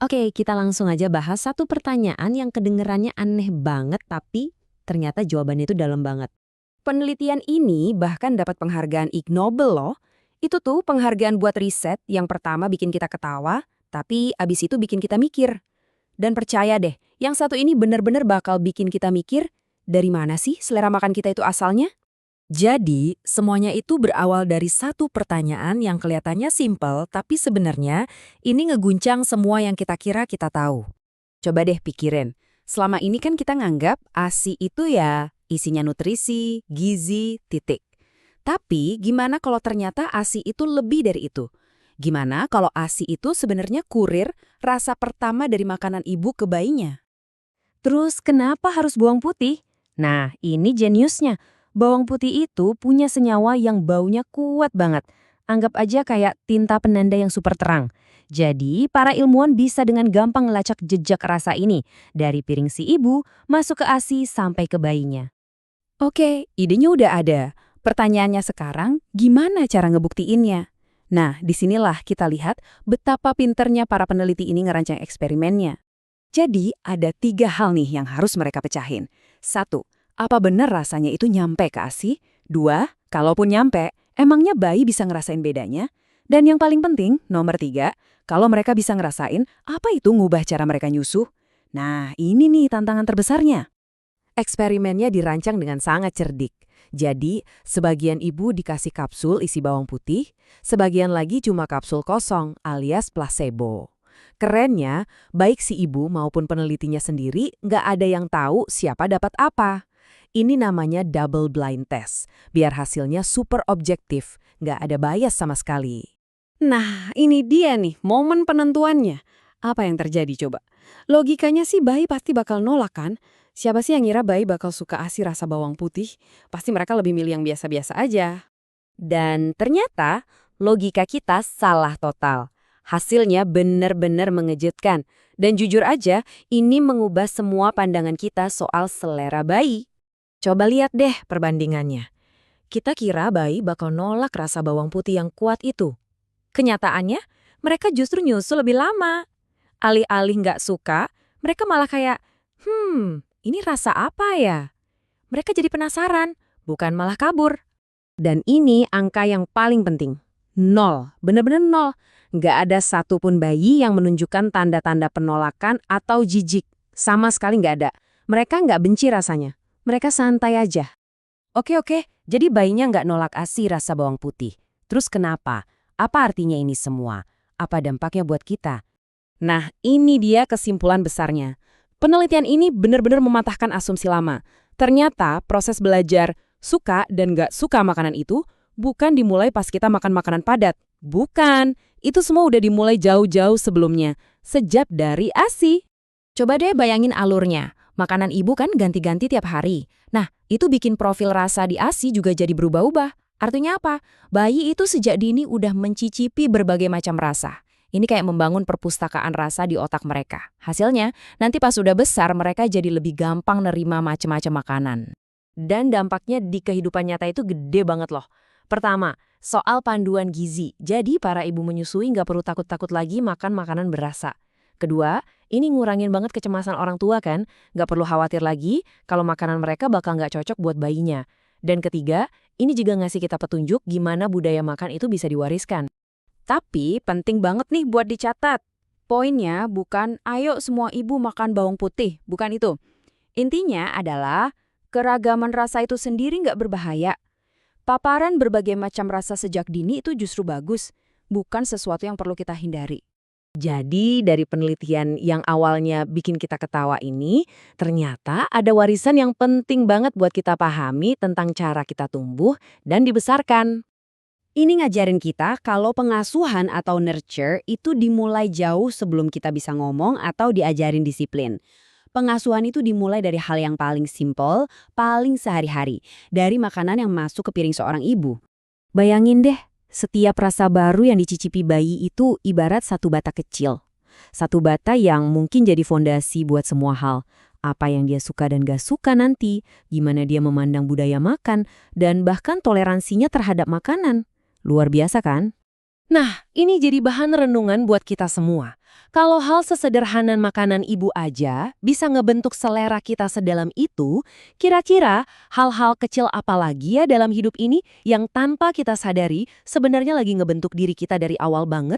Oke, kita langsung aja bahas satu pertanyaan yang kedengerannya aneh banget tapi ternyata jawabannya itu dalam banget. Penelitian ini bahkan dapat penghargaan Ig Nobel loh. Itu tuh penghargaan buat riset yang pertama bikin kita ketawa, tapi abis itu bikin kita mikir. Dan percaya deh, yang satu ini bener-bener bakal bikin kita mikir, dari mana sih selera makan kita itu asalnya? Jadi, semuanya itu berawal dari satu pertanyaan yang kelihatannya simpel, tapi sebenarnya ini ngeguncang semua yang kita kira kita tahu. Coba deh pikirin, selama ini kan kita nganggap ASI itu ya isinya nutrisi, gizi, titik. Tapi gimana kalau ternyata ASI itu lebih dari itu? Gimana kalau ASI itu sebenarnya kurir rasa pertama dari makanan ibu ke bayinya? Terus kenapa harus bawang putih? Nah, ini jeniusnya. Bawang putih itu punya senyawa yang baunya kuat banget. Anggap aja kayak tinta penanda yang super terang. Jadi, para ilmuwan bisa dengan gampang ngelacak jejak rasa ini dari piring si ibu masuk ke ASI sampai ke bayinya. Oke, idenya udah ada. Pertanyaannya sekarang, gimana cara ngebuktiinnya? Nah, disinilah kita lihat betapa pinternya para peneliti ini ngerancang eksperimennya. Jadi, ada 3 hal nih yang harus mereka pecahin. 1, apa benar rasanya itu nyampe ke ASI? 2, kalaupun nyampe, emangnya bayi bisa ngerasain bedanya? Dan yang paling penting, nomor 3, kalau mereka bisa ngerasain, apa itu ngubah cara mereka nyusuh? Nah, ini nih tantangan terbesarnya. Eksperimennya dirancang dengan sangat cerdik. Jadi, sebagian ibu dikasih kapsul isi bawang putih, sebagian lagi cuma kapsul kosong alias placebo. Kerennya, baik si ibu maupun penelitinya sendiri nggak ada yang tahu siapa dapat apa. Ini namanya double blind test, biar hasilnya super objektif, nggak ada bias sama sekali. Nah, ini dia nih momen penentuannya. Apa yang terjadi coba? Logikanya sih bayi pasti bakal nolak kan? Siapa sih yang ngira bayi bakal suka ASI rasa bawang putih? Pasti mereka lebih milih yang biasa-biasa aja. Dan ternyata logika kita salah total. Hasilnya benar-benar mengejutkan. Dan jujur aja, ini mengubah semua pandangan kita soal selera bayi. Coba lihat deh perbandingannya. Kita kira bayi bakal nolak rasa bawang putih yang kuat itu. Kenyataannya, mereka justru nyusul lebih lama. Alih-alih nggak suka, mereka malah kayak, ini rasa apa ya? Mereka jadi penasaran, bukan malah kabur. Dan ini angka yang paling penting. 0, bener-bener 0. Nggak ada satupun bayi yang menunjukkan tanda-tanda penolakan atau jijik. Sama sekali nggak ada. Mereka nggak benci rasanya. Mereka santai aja. Oke, jadi bayinya nggak nolak ASI rasa bawang putih. Terus kenapa? Apa artinya ini semua? Apa dampaknya buat kita? Nah, ini dia kesimpulan besarnya. Penelitian ini benar-benar mematahkan asumsi lama. Ternyata proses belajar suka dan nggak suka makanan itu bukan dimulai pas kita makan makanan padat. Bukan, itu semua udah dimulai jauh-jauh sebelumnya, sejak dari ASI. Coba deh bayangin alurnya. Makanan ibu kan ganti-ganti tiap hari. Nah, itu bikin profil rasa di ASI juga jadi berubah-ubah. Artinya apa? Bayi itu sejak dini udah mencicipi berbagai macam rasa. Ini kayak membangun perpustakaan rasa di otak mereka. Hasilnya, nanti pas udah besar mereka jadi lebih gampang nerima macam-macam makanan. Dan dampaknya di kehidupan nyata itu gede banget loh. Pertama, soal panduan gizi. Jadi para ibu menyusui nggak perlu takut-takut lagi makan makanan berasa. Kedua, ini ngurangin banget kecemasan orang tua kan? Nggak perlu khawatir lagi kalau makanan mereka bakal nggak cocok buat bayinya. Dan ketiga, ini juga ngasih kita petunjuk gimana budaya makan itu bisa diwariskan. Tapi penting banget nih buat dicatat. Poinnya bukan ayo semua ibu makan bawang putih, bukan itu. Intinya adalah keragaman rasa itu sendiri nggak berbahaya. Paparan berbagai macam rasa sejak dini itu justru bagus, bukan sesuatu yang perlu kita hindari. Jadi dari penelitian yang awalnya bikin kita ketawa ini, ternyata ada warisan yang penting banget buat kita pahami tentang cara kita tumbuh dan dibesarkan. Ini ngajarin kita kalau pengasuhan atau nurture itu dimulai jauh sebelum kita bisa ngomong atau diajarin disiplin. Pengasuhan itu dimulai dari hal yang paling simpel, paling sehari-hari, dari makanan yang masuk ke piring seorang ibu. Bayangin deh, setiap rasa baru yang dicicipi bayi itu ibarat satu bata kecil. Satu bata yang mungkin jadi fondasi buat semua hal. Apa yang dia suka dan gak suka nanti, gimana dia memandang budaya makan, dan bahkan toleransinya terhadap makanan. Luar biasa kan? Nah, ini jadi bahan renungan buat kita semua. Kalau hal sesederhana makanan ibu aja bisa ngebentuk selera kita sedalam itu, kira-kira hal-hal kecil apa lagi ya dalam hidup ini yang tanpa kita sadari sebenarnya lagi ngebentuk diri kita dari awal banget?